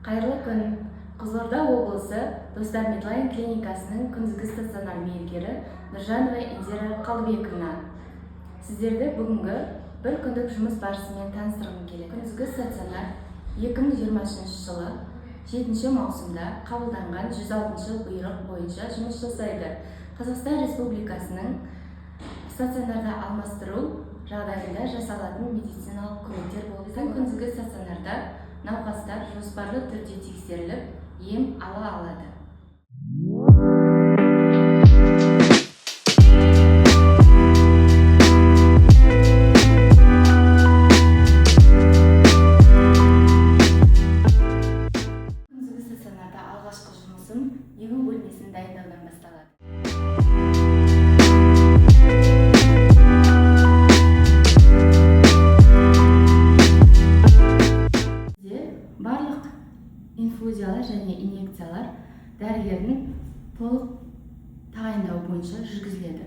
Қайырлы күн. Қызылорда облысы Достар Медлайн клиникасының күндізгі стационар мейіргері Нұржанова Индира Қалдыбековна. Сіздерді бүгінгі бір күндік жұмыс барысымен таныстырғым келеді. Күндізгі стационар 2023 жылы 7 маусымда қабылданған 106 бұйрық бойынша жұмыс жасайды. Қазақстан Республикасының стационарда алмастыру жағдайында жасалатын медициналық көмектер болды. Біздің күндізгі стационарда науқастар жоспарлы түрде тексеріліп, ем ала алады. Күндізгі стационарда алғашқы жұмысым егу бөлмесін дайындаудан басталады. Барлық инфузиялар және инъекциялар дәрігердің толық тағайындауы бойынша жүргізіледі.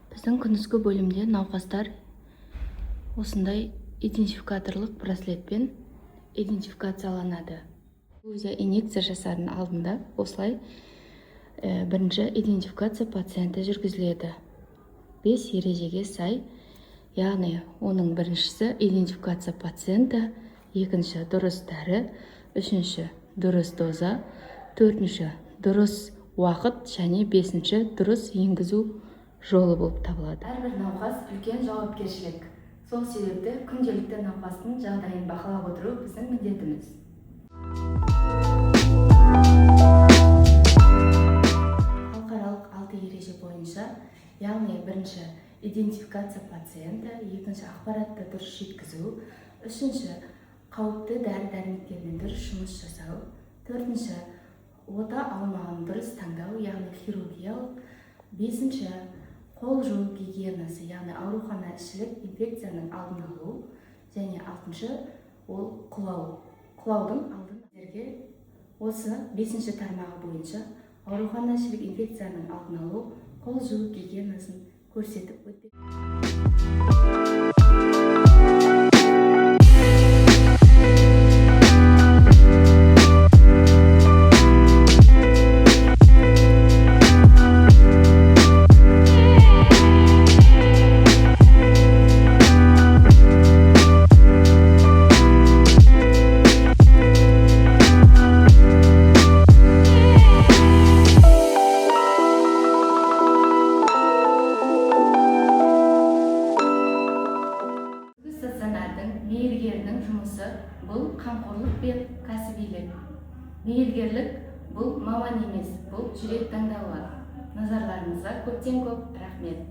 Біздің күндізгі бөлімде науқастар осындай идентификаторлық браслетпен идентификацияланады. Өзі инъекция жасардың алдында осылай бірінші идентификация пациенті жүргізіледі. 5 ережеге сай, яғни оның біріншісі идентификация пациенті, екінші дұрыс дәрі, үшінші дұрыс доза, төртінші дұрыс уақыт және бесінші дұрыс енгізу жолы болып табылады. Әрбір науқас үлкен жауапкершілік. Сол себепті күнделікті науқастың жағдайын бақылап отыру біздің міндетіміз. Халықаралық 6 ереже бойынша, яғни бірінші идентификация пациенті, екінші ақпаратты дұрыс жеткізу, үшінші қауіпті дәрі-дәрмектермен дұрыс жұмыс жасау, төртінші ота аумағын дұрыс таңдау, яғни хирургиялық, бесінші қол жуу гигиенасы, яғни аурухана ішілік инфекцияның алдын алу, және алтыншы ол құлаудың алдын алу. Осы 5-ші тармағы бойынша аурухана ішілік инфекцияның алдын алу, қол жуу гигиенасын көрсетіп өтті. Мейіргердің жұмысы бұл қамқорлық пен кәсібилік. Мейіргерлік бұл маман емес, бұл жүрек таңдауы. Назарларыңызға көптен көп рахмет.